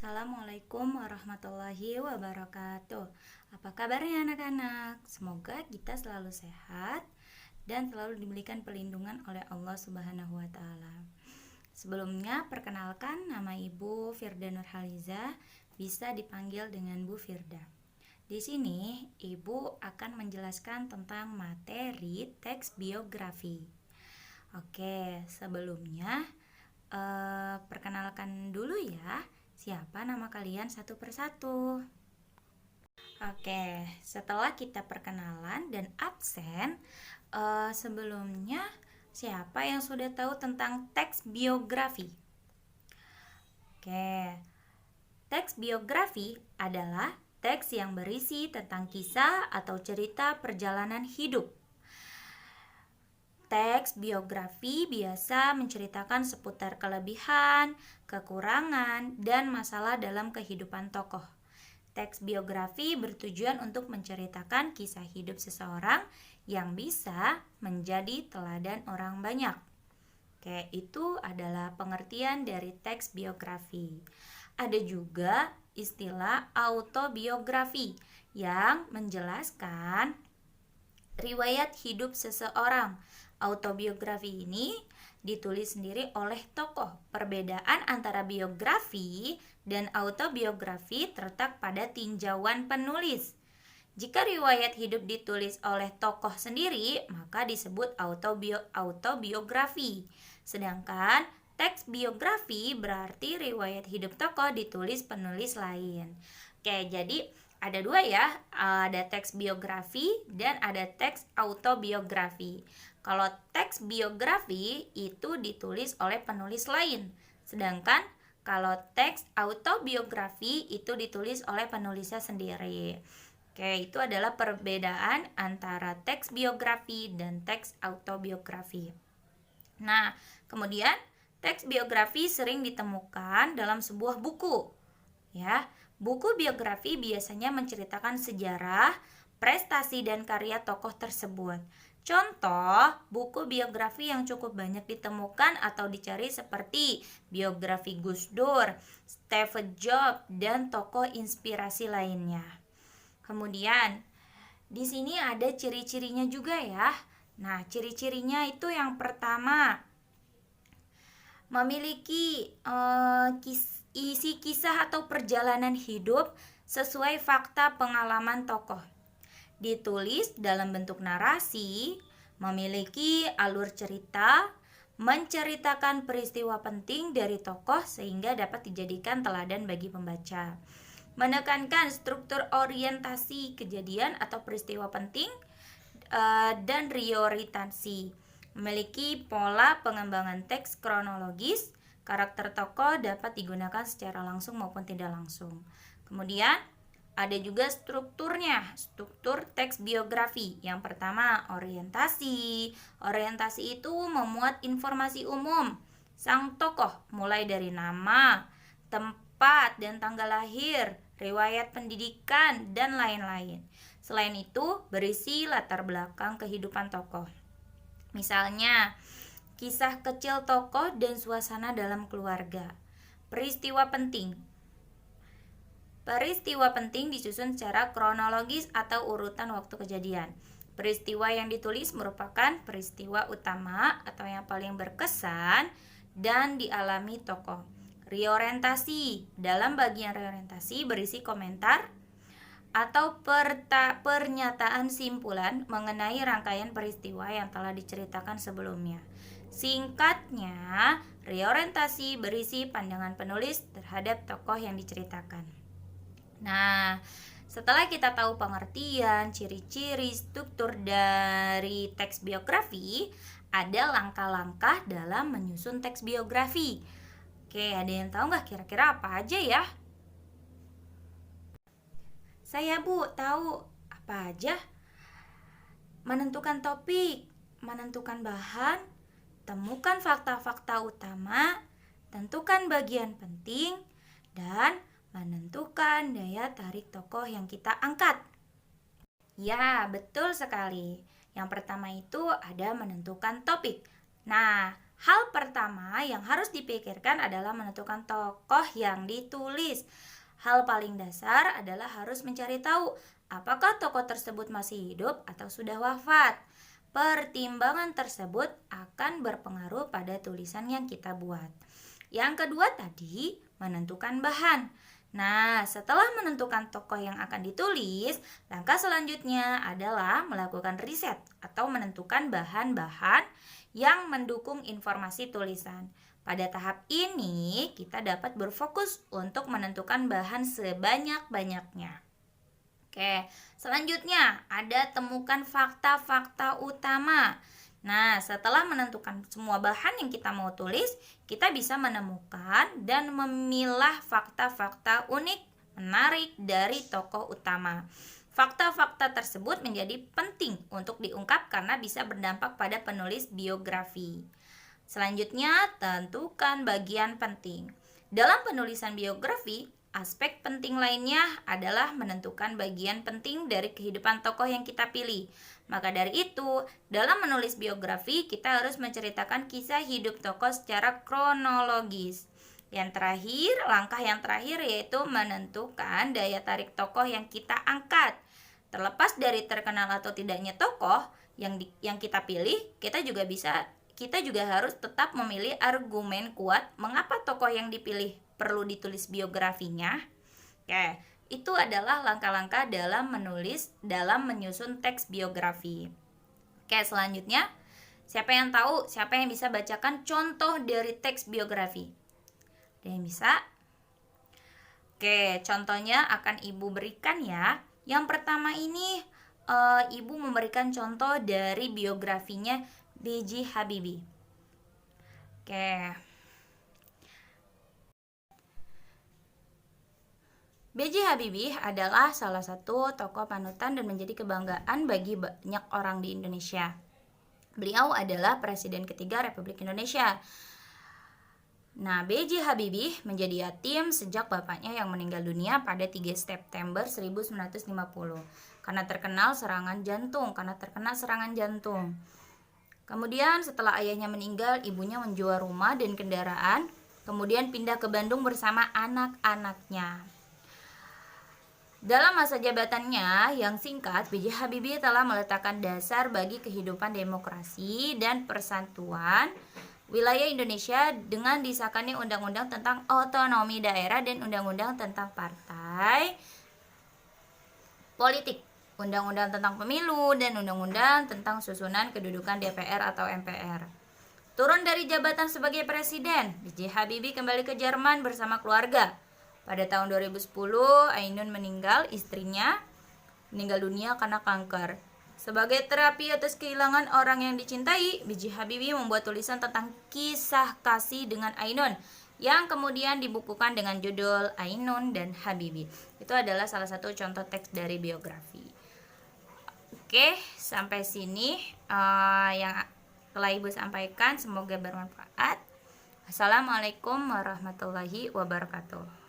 Assalamualaikum warahmatullahi wabarakatuh. Apa kabarnya anak-anak? Semoga kita selalu sehat dan selalu diberikan perlindungan oleh Allah Subhanahu wa taala. Sebelumnya perkenalkan, nama Ibu Firda Nurhaliza, bisa dipanggil dengan Bu Firda. Di sini Ibu akan menjelaskan tentang materi teks biografi. Oke, sebelumnya perkenalkan dulu ya. Siapa nama kalian satu persatu? Oke, setelah kita perkenalan dan absen, sebelumnya siapa yang sudah tahu tentang teks biografi? Oke, teks biografi adalah teks yang berisi tentang kisah atau cerita perjalanan hidup. Teks biografi biasa menceritakan seputar kelebihan, kekurangan, dan masalah dalam kehidupan tokoh. Teks biografi bertujuan untuk menceritakan kisah hidup seseorang yang bisa menjadi teladan orang banyak. Oke, itu adalah pengertian dari teks biografi. Ada juga istilah autobiografi yang menjelaskan riwayat hidup seseorang. Autobiografi ini ditulis sendiri oleh tokoh. Perbedaan antara biografi dan autobiografi terletak pada tinjauan penulis. Jika riwayat hidup ditulis oleh tokoh sendiri, maka disebut autobiografi. Sedangkan teks biografi berarti riwayat hidup tokoh ditulis penulis lain. Oke, jadi ada dua ya, ada teks biografi dan ada teks autobiografi. Kalau teks biografi itu ditulis oleh penulis lain, sedangkan kalau teks autobiografi itu ditulis oleh penulisnya sendiri. Oke, itu adalah perbedaan antara teks biografi dan teks autobiografi. Nah, kemudian teks biografi sering ditemukan dalam sebuah buku. Ya, buku biografi biasanya menceritakan sejarah, prestasi dan karya tokoh tersebut. Contoh, buku biografi yang cukup banyak ditemukan atau dicari seperti biografi Gus Dur, Steve Jobs, dan tokoh inspirasi lainnya. Kemudian, di sini ada ciri-cirinya juga ya. Nah, ciri-cirinya itu yang pertama, memiliki isi kisah atau perjalanan hidup sesuai fakta pengalaman tokoh. Ditulis dalam bentuk narasi, memiliki alur cerita, menceritakan peristiwa penting dari tokoh sehingga dapat dijadikan teladan bagi pembaca. Menekankan struktur orientasi kejadian atau peristiwa penting dan prioritasi. Memiliki pola pengembangan teks kronologis, karakter tokoh dapat digunakan secara langsung maupun tidak langsung. Kemudian ada juga strukturnya, struktur teks biografi. Yang pertama, orientasi. Orientasi itu memuat informasi umum sang tokoh, mulai dari nama, tempat dan tanggal lahir, riwayat pendidikan, dan lain-lain. Selain itu, berisi latar belakang kehidupan tokoh. Misalnya, kisah kecil tokoh dan suasana dalam keluarga. Peristiwa penting. Peristiwa penting disusun secara kronologis atau urutan waktu kejadian. Peristiwa yang ditulis merupakan peristiwa utama atau yang paling berkesan dan dialami tokoh. Reorientasi. Dalam bagian reorientasi berisi komentar atau pernyataan simpulan mengenai rangkaian peristiwa yang telah diceritakan sebelumnya. Singkatnya, reorientasi berisi pandangan penulis terhadap tokoh yang diceritakan. Nah, setelah kita tahu pengertian, ciri-ciri, struktur dari teks biografi, ada langkah-langkah dalam menyusun teks biografi. Oke, ada yang tahu nggak kira-kira apa aja ya? Saya Bu, tahu apa aja? Menentukan topik, menentukan bahan, temukan fakta-fakta utama, tentukan bagian penting, dan menentukan daya tarik tokoh yang kita angkat. Ya, betul sekali. Yang pertama itu ada menentukan topik. Nah, Hal pertama yang harus dipikirkan adalah menentukan tokoh yang ditulis. Hal paling dasar adalah harus mencari tahu apakah tokoh tersebut masih hidup atau sudah wafat. Pertimbangan tersebut akan berpengaruh pada tulisan yang kita buat. Yang kedua tadi, menentukan bahan. Nah, setelah menentukan tokoh yang akan ditulis, langkah selanjutnya adalah melakukan riset atau menentukan bahan-bahan yang mendukung informasi tulisan. Pada tahap ini, kita dapat berfokus untuk menentukan bahan sebanyak-banyaknya. Oke, selanjutnya ada temukan fakta-fakta utama. Nah, setelah menentukan semua bahan yang kita mau tulis, kita bisa menemukan dan memilah fakta-fakta unik, menarik dari tokoh utama. Fakta-fakta tersebut menjadi penting untuk diungkap karena bisa berdampak pada penulis biografi. Selanjutnya, tentukan bagian penting. Dalam penulisan biografi, aspek penting lainnya adalah menentukan bagian penting dari kehidupan tokoh yang kita pilih. Maka dari itu, dalam menulis biografi, kita harus menceritakan kisah hidup tokoh secara kronologis. Langkah yang terakhir yaitu menentukan daya tarik tokoh yang kita angkat. Terlepas dari terkenal atau tidaknya tokoh yang kita pilih, kita juga harus tetap memilih argumen kuat mengapa tokoh yang dipilih perlu ditulis biografinya. Oke, itu adalah langkah-langkah dalam menyusun teks biografi. Oke, selanjutnya, siapa yang bisa bacakan contoh dari teks biografi? Ada yang bisa? Oke, contohnya akan Ibu berikan ya. Yang pertama ini Ibu memberikan contoh dari biografinya B.J. Habibie. Oke. B.J. Habibie adalah salah satu tokoh panutan dan menjadi kebanggaan bagi banyak orang di Indonesia. Beliau adalah Presiden ketiga Republik Indonesia. Nah, B.J. Habibie menjadi yatim sejak bapaknya yang meninggal dunia pada 3 September 1950 karena terkena serangan jantung. Kemudian setelah ayahnya meninggal, ibunya menjual rumah dan kendaraan, kemudian pindah ke Bandung bersama anak-anaknya. Dalam masa jabatannya yang singkat, B.J. Habibie telah meletakkan dasar bagi kehidupan demokrasi dan persatuan wilayah Indonesia dengan disahkannya Undang-Undang tentang Otonomi Daerah dan Undang-Undang tentang Partai Politik, Undang-Undang tentang Pemilu, dan Undang-Undang tentang Susunan Kedudukan DPR atau MPR. Turun dari jabatan sebagai presiden, B.J. Habibie kembali ke Jerman bersama keluarga. Pada tahun 2010, Ainun istrinya meninggal dunia karena kanker. Sebagai terapi atas kehilangan orang yang dicintai, B.J. Habibie membuat tulisan tentang kisah kasih dengan Ainun yang kemudian dibukukan dengan judul Ainun dan Habibie. Itu adalah salah satu contoh teks dari biografi. Oke, sampai sini yang telah Ibu sampaikan, semoga bermanfaat. Assalamualaikum warahmatullahi wabarakatuh.